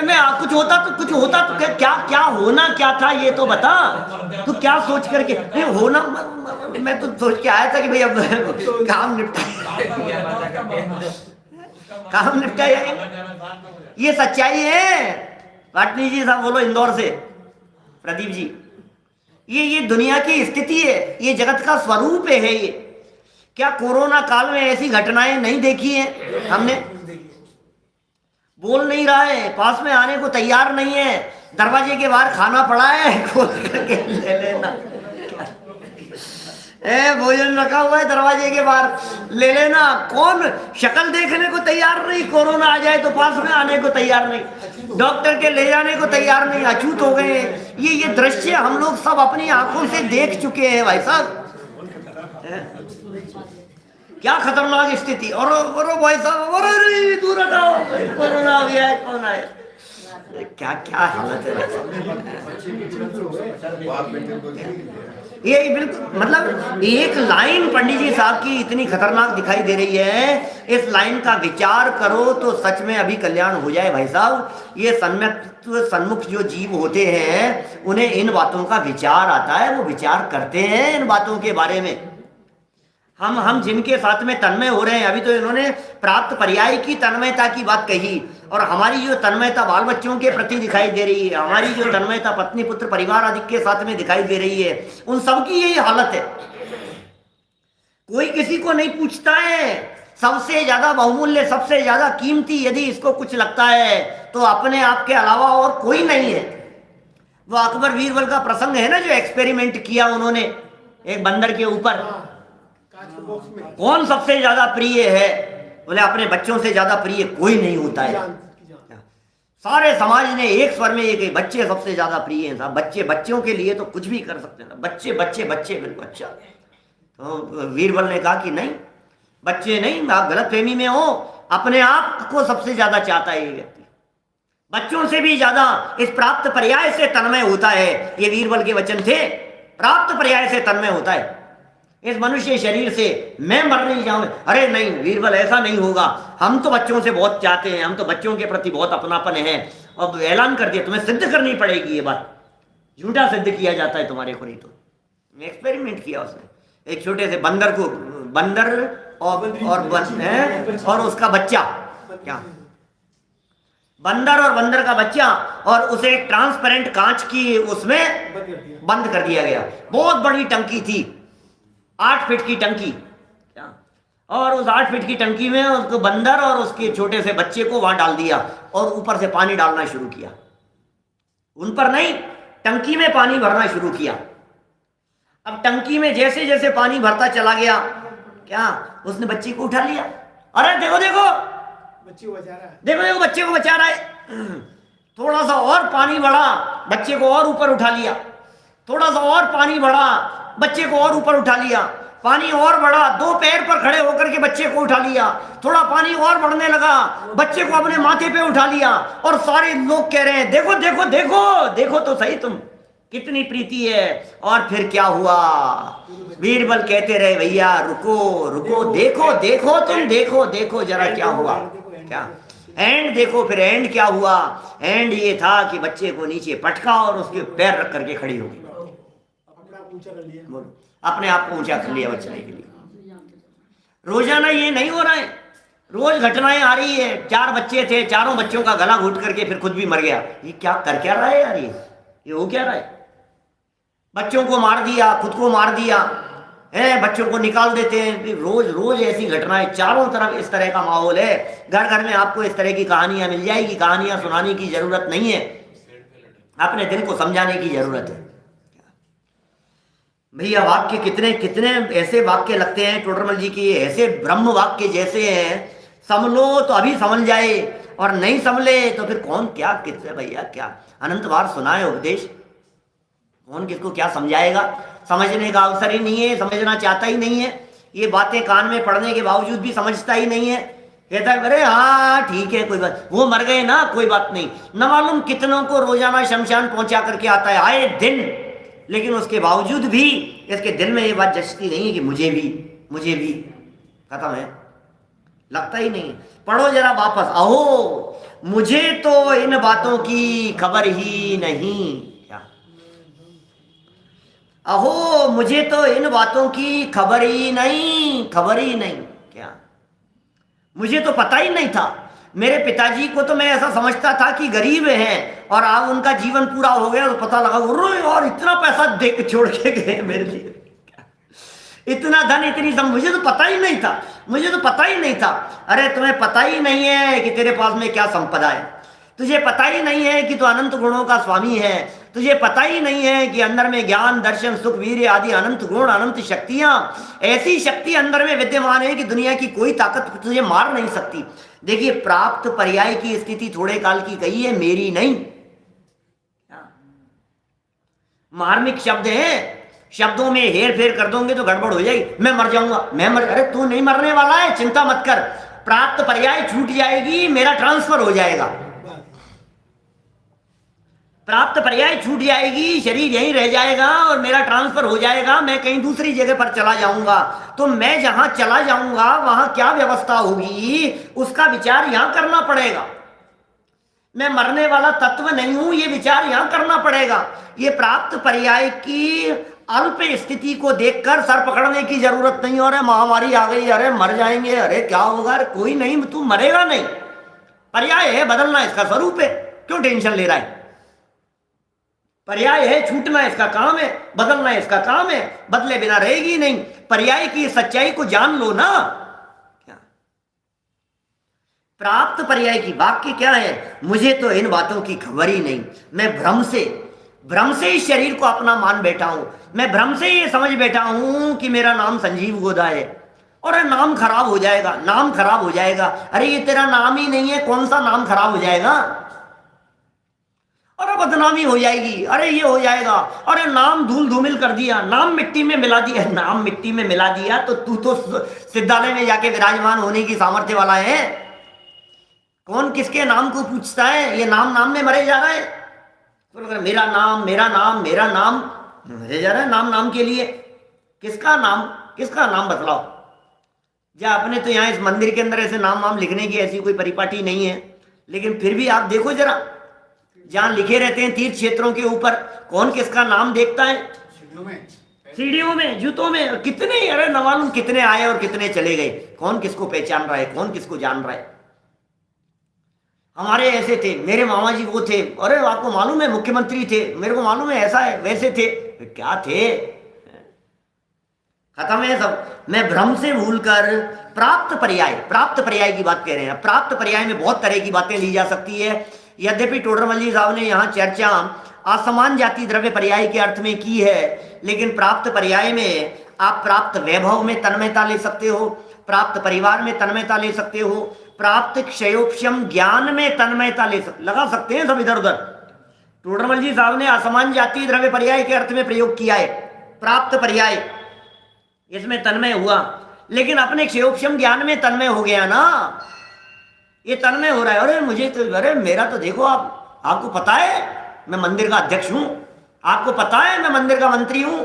मैं कुछ होता तो क्या क्या होना क्या था ये तो बता, तू क्या सोच करके नहीं होना। मैं तो सोच के आया था कि भाई अब काम निपटा ये सच्चाई है। पाटनी जी साहब बोलो इंदौर से, प्रदीप जी, ये दुनिया की स्थिति है, ये जगत का स्वरूप है ये। क्या कोरोना काल में ऐसी घटनाएं नहीं देखी हैं हमने? बोल नहीं रहा है, पास में आने को तैयार नहीं है, दरवाजे के बाहर खाना पड़ा है खोल करके ले लेना, भोजन रखा हुआ है दरवाजे के बाहर ले लेना। कौन शक्ल देखने को तैयार नहीं, कोरोना आ जाए तो पास में आने को तैयार नहीं, डॉक्टर के ले जाने को तैयार नहीं, अछूत हो गए। ये दृश्य हम लोग सब अपनी आंखों से देख चुके हैं भाई साहब। क्या खतरनाक स्थिति। और भाई साहब दूर हटाओ, कोरोना हो गया है, कौन आए क्या क्या हालत है। ये बिल्कुल मतलब एक लाइन पंडित जी साहब की इतनी खतरनाक दिखाई दे रही है, इस लाइन का विचार करो तो सच में अभी कल्याण हो जाए भाई साहब। ये सन्मुख जो जीव होते हैं उन्हें इन बातों का विचार आता है, वो विचार करते हैं इन बातों के बारे में। हम जिनके साथ में तन्मय हो रहे हैं, अभी तो इन्होंने प्राप्त पर्याय की तन्मयता की बात कही, और हमारी जो तन्मयता बाल बच्चों के प्रति दिखाई दे रही है, हमारी जो तन्मयता पत्नी पुत्र परिवार आदि के साथ में दिखाई दे रही है, उन सबकी यही हालत है। कोई किसी को नहीं पूछता है। सबसे ज्यादा बहुमूल्य, सबसे ज्यादा कीमती यदि इसको कुछ लगता है तो अपने आप के अलावा और कोई नहीं है। वो अकबर बीरबल का प्रसंग है ना, जो एक्सपेरिमेंट किया उन्होंने एक बंदर के ऊपर, कौन सबसे ज्यादा प्रिय है? बोले अपने बच्चों से ज्यादा प्रिय कोई नहीं होता है। सारे समाज ने एक स्वर में ये कही, बच्चे सबसे ज्यादा प्रिय हैं साहब, बच्चे, बच्चों के लिए तो कुछ भी कर सकते हैं, बच्चे बच्चे बच्चे बिल्कुल। अच्छा, तो बीरबल ने कहा कि नहीं, बच्चे नहीं, आप गलतफहमी में हो, अपने आप को सबसे ज्यादा चाहता है ये व्यक्ति, बच्चों से भी ज्यादा इस प्राप्त पर्याय से तन्मय होता है। ये बीरबल के वचन थे, प्राप्त पर्याय से तन्मय होता है। इस मनुष्य शरीर से मैं मर नहीं जाऊं, अरे नहीं बीरबल ऐसा नहीं होगा, हम तो बच्चों से बहुत चाहते हैं, हम तो बच्चों के प्रति बहुत अपनापन है। अब ऐलान कर दिया, तुम्हें सिद्ध करनी पड़ेगी ये बात, झूठा सिद्ध किया जाता है तुम्हारे को नहीं तो। एक्सपेरिमेंट किया उसने, एक छोटे से बंदर को, बंदर और उसका बच्चा, क्या बंदर और बंदर का बच्चा, और उसे एक ट्रांसपेरेंट कांच की उसमें बंद कर दिया गया। बहुत बड़ी टंकी थी, 8 फीट की टंकी, और उस 8 फीट की टंकी में उसको बंदर और उसके छोटे से बच्चे को वहां डाल दिया, और ऊपर से पानी डालना शुरू किया। उन पर नहीं, टंकी में पानी भरना शुरू किया। अब टंकी में जैसे जैसे पानी भरता चला गया, क्या उसने बच्चे को उठा लिया, अरे देखो देखो बच्चे को बचा रहा है, देखो देखो बच्चे को बचा रहा है। थोड़ा सा और पानी बढ़ा, बच्चे को और ऊपर उठा लिया, थोड़ा सा और पानी बढ़ा, बच्चे को और ऊपर उठा लिया, पानी और बढ़ा, 2 पैर पर खड़े होकर के बच्चे को उठा लिया, थोड़ा पानी और बढ़ने लगा, बच्चे को अपने माथे पे उठा लिया, और सारे लोग कह रहे हैं देखो देखो देखो देखो तो सही तुम, कितनी प्रीति है। और फिर क्या हुआ, बीरबल कहते रहे भैया रुको रुको, देखो देखो तुम, देखो देखो जरा क्या हुआ, क्या एंड देखो। फिर एंड क्या हुआ, एंड ये था कि बच्चे को नीचे पटका और उसके पैर रख करके खड़ी हो गई, अपने आप को ऊंचा कर लिया बचने के लिए। रोजाना ये नहीं हो रहा है, रोज घटनाएं आ रही है। 4 बच्चे थे, चारों बच्चों का गला घुट करके फिर खुद भी मर गया। ये क्या कर क्या रहा है यार, ये हो क्या रहा है? बच्चों को मार दिया, खुद को मार दिया है, बच्चों को निकाल देते हैं। रोज रोज ऐसी घटनाएं, चारों तरफ इस तरह का माहौल है। घर घर में आपको इस तरह की कहानियां मिल जाएगी। कहानियां सुनाने की जरूरत नहीं है, अपने दिल को समझाने की जरूरत है। भैया वाक्य कितने कितने ऐसे वाक्य लगते हैं टोडरमल जी की, ऐसे ब्रह्म वाक्य जैसे हैं, समझो तो अभी समझ जाए, और नहीं समझे तो फिर कौन क्या किससे भैया क्या अनंत बार सुना है उपदेश, कौन किसको क्या समझाएगा? समझने का अवसर ही नहीं है, समझना चाहता ही नहीं है। ये बातें कान में पड़ने के बावजूद भी समझता ही नहीं है। कहता है अरे हाँ ठीक है कोई बात, वो मर गए ना कोई बात नहीं। न मालूम कितनों को रोजाना शमशान पहुंचा करके आता है आए दिन, लेकिन उसके बावजूद भी इसके दिल में ये बात जचती नहीं है कि मुझे भी खत्म है, लगता ही नहीं। पढ़ो जरा वापस, अहो मुझे तो इन बातों की खबर ही नहीं, क्या अहो मुझे तो इन बातों की खबर ही नहीं, क्या मुझे तो पता ही नहीं था। मेरे पिताजी को तो मैं ऐसा समझता था कि गरीब हैं, और अब उनका जीवन पूरा हो गया तो पता लगा और इतना पैसा दे के छोड़ के गए मेरे लिए, इतना धन इतनी मुझे तो पता ही नहीं था। अरे तुम्हें पता ही नहीं है कि तेरे पास में क्या संपदा है, तुझे पता ही नहीं है कि तू अनंत गुणों का स्वामी है, तुझे पता ही नहीं है कि अंदर में ज्ञान दर्शन सुख वीर्य आदि अनंत गुण अनंत शक्तियां, ऐसी शक्ति अंदर में विद्यमान है कि दुनिया की कोई ताकत तुझे मार नहीं सकती। देखिए प्राप्त पर्याय की स्थिति थोड़े काल की कही है, मेरी नहीं। मार्मिक शब्द है, शब्दों में हेर फेर कर दोगे तो गड़बड़ हो जाएगी। मैं मर जाऊंगा, अरे तू नहीं मरने वाला है, चिंता मत कर। प्राप्त पर्याय छूट जाएगी, मेरा ट्रांसफर हो जाएगा। प्राप्त पर्याय छूट जाएगी, शरीर यहीं रह जाएगा और मेरा ट्रांसफर हो जाएगा, मैं कहीं दूसरी जगह पर चला जाऊंगा। तो मैं जहां चला जाऊंगा वहां क्या व्यवस्था होगी उसका विचार यहां करना पड़ेगा। मैं मरने वाला तत्व नहीं हूं, ये विचार यहां करना पड़ेगा। ये प्राप्त पर्याय की अल्प स्थिति को देखकर सर पकड़ने की जरूरत नहीं। और महामारी आ गई, अरे मर जाएंगे, अरे क्या होगा, अरे कोई नहीं, तू मरेगा नहीं। पर्याय है, बदलना इसका स्वरूप है, क्यों टेंशन ले रहा है। पर्याय है, छूटना इसका काम है, बदलना इसका काम है, बदले बिना रहेगी नहीं। पर्याय की सच्चाई को जान लो ना। क्या प्राप्त पर्याय की वाक्य क्या है, मुझे तो इन बातों की खबर ही नहीं। मैं भ्रम से इस शरीर को अपना मान बैठा हूं। मैं भ्रम से ये समझ बैठा हूं कि मेरा नाम संजीव गोदा है। और नाम खराब हो जाएगा, नाम खराब हो जाएगा। अरे ये तेरा नाम ही नहीं है, कौन सा नाम खराब हो जाएगा। अरे बदनामी हो जाएगी, अरे ये हो जाएगा, अरे नाम धूल धूमिल कर दिया, नाम मिट्टी में मिला दिया। नाम मिट्टी में मिला दिया तो तू तो सिद्धालय में जाके विराजमान होने की सामर्थ्य वाला है। कौन किसके नाम को पूछता है, ये नाम में मरे जा रहा है। तो मेरा नाम मेरा नाम मेरा नाम मरे जा रहा है नाम के लिए। किसका नाम बतलाओ। या अपने तो यहाँ इस मंदिर के अंदर ऐसे नाम लिखने की ऐसी कोई परिपाटी नहीं है, लेकिन फिर भी आप देखो जरा, जहां लिखे रहते हैं तीर्थ क्षेत्रों के ऊपर, कौन किसका नाम देखता है। सीढ़ियों में, जूतों में, कितने, अरे न मालूम कितने आए और कितने चले गए। कौन किसको पहचान रहा है, कौन किसको जान रहा है। हमारे ऐसे थे, मेरे मामा जी वो थे, अरे आपको मालूम है मुख्यमंत्री थे, मेरे को मालूम है ऐसा है वैसे थे। क्या थे, खत्म है सब। मैं भ्रम से भूलकर प्राप्त पर्याय की बात कह रहे हैं। प्राप्त पर्याय में बहुत तरह की बातें ली जा सकती है। यद्यपि टोडरमल जी साहब ने यहाँ चर्चा असमान जाति द्रव्य पर्याय के अर्थ में की है, लेकिन प्राप्त पर्याय में आप प्राप्त वैभव में तन्मयता ले सकते हो, प्राप्त परिवार में तन्मयता ले सकते हो, प्राप्त क्षयोपशम ज्ञान में तन्मयता लगा सकते हैं सब इधर उधर। टोडरमल जी साहब ने असमान जाति द्रव्य पर्याय के अर्थ में प्रयोग किया है प्राप्त पर्याय, इसमें तन्मय हुआ। लेकिन अपने क्षयोपशम ज्ञान में तन्मय हो गया ना, ये तन्मय हो रहा है। अरे मुझे तो, अरे मेरा तो देखो, आपको पता है मैं मंदिर का अध्यक्ष हूं, आपको पता है मैं मंदिर का मंत्री हूं,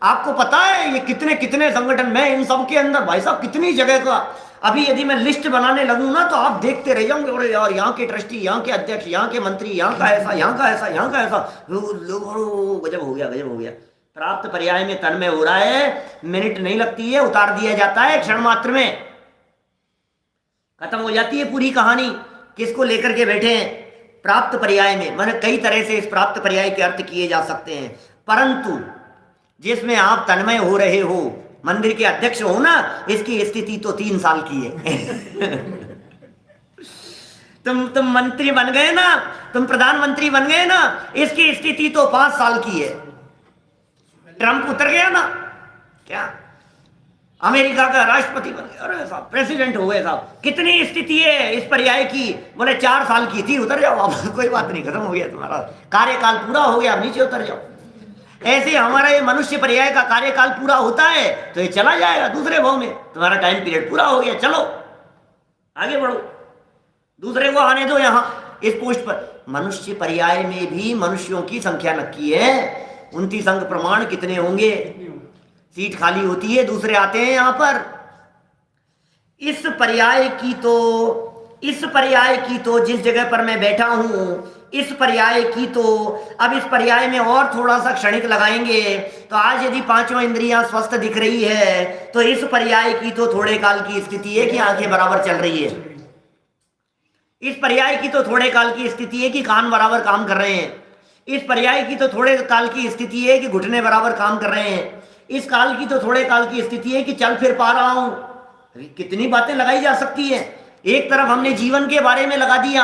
आपको पता है ये कितने कितने संगठन, मैं इन सब के अंदर भाई साहब कितनी जगह का। अभी यदि मैं लिस्ट बनाने लगूं ना तो आप देखते रह जाओगे, अरे यार यहाँ के ट्रस्टी, यहाँ के अध्यक्ष, यहाँ के मंत्री, यहाँ का ऐसा, यहाँ का ऐसा, यहाँ का ऐसा। गजब हो गया। प्राप्त पर्याय में तन्मय हो रहा है, मिनट नहीं लगती है, उतार दिया जाता है क्षण मात्र में, खत्म हो जाती है पूरी कहानी। किसको लेकर के बैठे हैं प्राप्त पर्याय में। मैंने कई तरह से इस प्राप्त पर्याय के अर्थ किए जा सकते हैं, परंतु जिसमें आप तन्मय हो रहे हो, मंदिर के अध्यक्ष हो ना, इसकी स्थिति तो 3 साल की है। तुम मंत्री बन गए ना, तुम प्रधानमंत्री बन गए ना, इसकी स्थिति तो 5 साल की है। ट्रंप उतर गया ना, क्या अमेरिका का राष्ट्रपति बन गया, अरे साहब प्रेसिडेंट हो गए साहब, कितनी स्थिति है इस पर्याय की, बोले 4 साल की थी, उतर जाओ वापस, कोई बात नहीं, खत्म हो गया तुम्हारा कार्यकाल, पूरा हो गया, नीचे उतर जाओ। ऐसे हमारा ये मनुष्य पर्याय का कार्यकाल पूरा होता है तो ये चला जाएगा दूसरे भाव में, तुम्हारा टाइम पीरियड पूरा हो गया, चलो आगे बढ़ो, दूसरे को आने दो यहाँ इस पोस्ट पर। मनुष्य पर्याय में भी मनुष्यों की संख्या नक्की है, 29 अंक प्रमाण कितने होंगे, सीट खाली होती है, दूसरे आते हैं यहाँ पर। इस पर्याय की तो जिस जगह पर मैं बैठा हूं, इस पर्याय की तो अब इस पर्याय में और थोड़ा सा क्षणिक लगाएंगे तो आज यदि 5वां इंद्रियां स्वस्थ दिख रही है तो इस पर्याय की तो थोड़े काल की स्थिति है कि आंखें बराबर चल रही है, इस पर्याय की तो थोड़े काल की स्थिति है कि कान बराबर काम कर रहे हैं, इस पर्याय की तो थोड़े काल की स्थिति है कि घुटने बराबर काम कर रहे हैं, इस काल की तो थोड़े काल की स्थिति है कि चल फिर पा रहा हूं। कितनी बातें लगाई जा सकती है। एक तरफ हमने जीवन के बारे में लगा दिया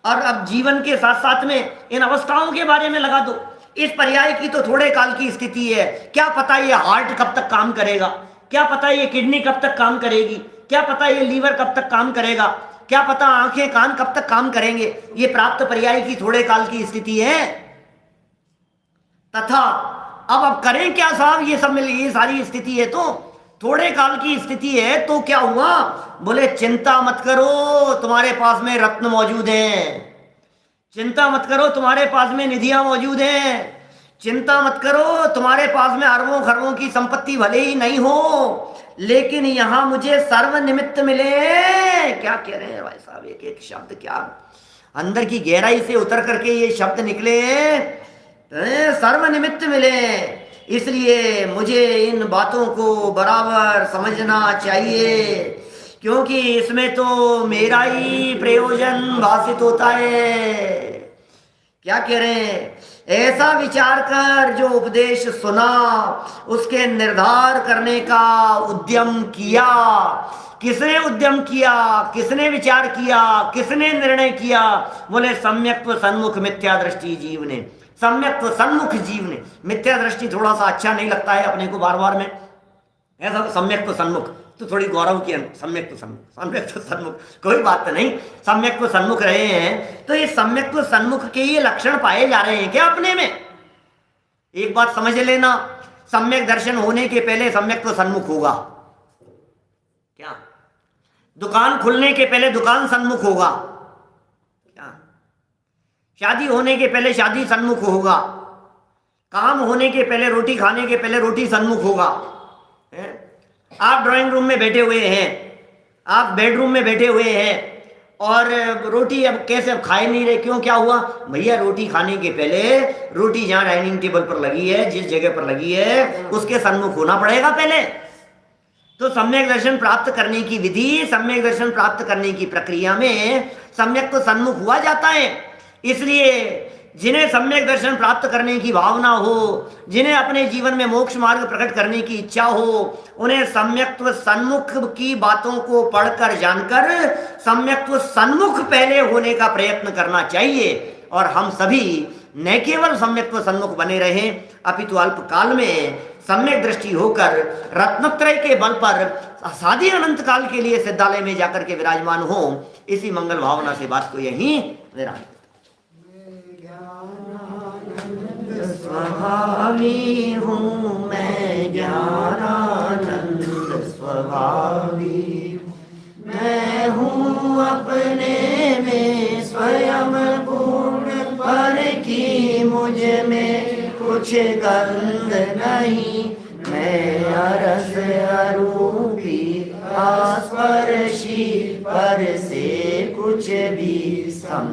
और अब जीवन के साथ साथ में इन अवस्थाओं के बारे में लगा दो। इस पर्याय की तो थोड़े काल की स्थिति है, क्या पता ये हार्ट कब तक काम करेगा, क्या पता ये किडनी कब तक काम करेगी, क्या पता ये लीवर कब तक काम करेगा, क्या पता आंखें कान कब तक काम करेंगे। ये प्राप्त पर्याय की थोड़े काल की स्थिति है। तथा अब करें क्या साहब, ये सब मिल, ये सारी स्थिति है तो थोड़े काल की स्थिति है तो क्या हुआ, बोले चिंता मत करो, तुम्हारे पास में रत्न मौजूद हैं। चिंता मत करो, तुम्हारे पास में निधियां मौजूद हैं। चिंता मत करो, तुम्हारे पास में अरबों खरबों की संपत्ति भले ही नहीं हो, लेकिन यहां मुझे सर्व निमित्त मिले। क्या कह रहे हैं भाई साहब, एक एक शब्द क्या अंदर की गहराई से उतर करके ये शब्द निकले, सर्व निमित्त मिले। इसलिए मुझे इन बातों को बराबर समझना चाहिए, क्योंकि इसमें तो मेरा ही प्रयोजन भाषित होता है। क्या कह रहे हैं, ऐसा विचार कर जो उपदेश सुना उसके निर्धार करने का उद्यम किया। किसने उद्यम किया, किसने विचार किया, किसने निर्णय किया? बोले सम्यक सन्मुख मिथ्या दृष्टि जीव ने। सम्यक सन्मुख जीव ने। मिथ्या दृष्टि थोड़ा सा अच्छा नहीं लगता है अपने को बार बार में, ऐसा सम्यक सन्मुख तो थोड़ी गौरव की, सम्यक सन्मुख कोई बात तो नहीं, सम्यक सन्मुख रहे हैं तो ये सम्यक सन्मुख के ये लक्षण पाए जा रहे हैं क्या अपने में? एक बात समझ लेना, सम्यक दर्शन होने के पहले सम्यक सन्मुख होगा क्या? दुकान खुलने के पहले दुकान सन्मुख होगा क्या? शादी होने के पहले शादी सन्मुख होगा, काम होने के पहले, रोटी खाने के पहले रोटी सन्मुख होगा। आप ड्राइंग रूम में बैठे हुए हैं, आप बेडरूम में बैठे हुए हैं और रोटी अब कैसे, अब खाए नहीं रहे, क्यों, क्या हुआ? भैया रोटी खाने के पहले रोटी जहां डाइनिंग टेबल पर लगी है, जिस जगह पर लगी है, उसके सन्मुख होना पड़ेगा पहले। तो सम्यक दर्शन प्राप्त करने की विधि, सम्यक दर्शन प्राप्त करने की प्रक्रिया में सम्यक तो सन्मुख हुआ जाता है। इसलिए जिन्हें सम्यक दर्शन प्राप्त करने की भावना हो, जिन्हें अपने जीवन में मोक्ष मार्ग प्रकट करने की इच्छा हो, उन्हें सम्यक्त्व सन्मुख की बातों को पढ़कर जानकर सम्यक्त्व सन्मुख पहले होने का प्रयत्न करना चाहिए। और हम सभी न केवल सम्यक्त्व सन्मुख बने रहें, अपितु अल्प काल में सम्यक दृष्टि होकर रत्नत्रय के बल पर साधी अनंत काल के लिए सिद्धालय में जाकर के विराजमान हो। इसी मंगल भावना से बात को यहीं विराम। स्वभावी हूँ मैं, ज्ञानानंद स्वभावी मैं हूँ, अपने में स्वयं पूर्ण, पर की मुझ में कुछ गंध नहीं। मैं अरस अरूपी आस्पर्शी, पर से कुछ भी सम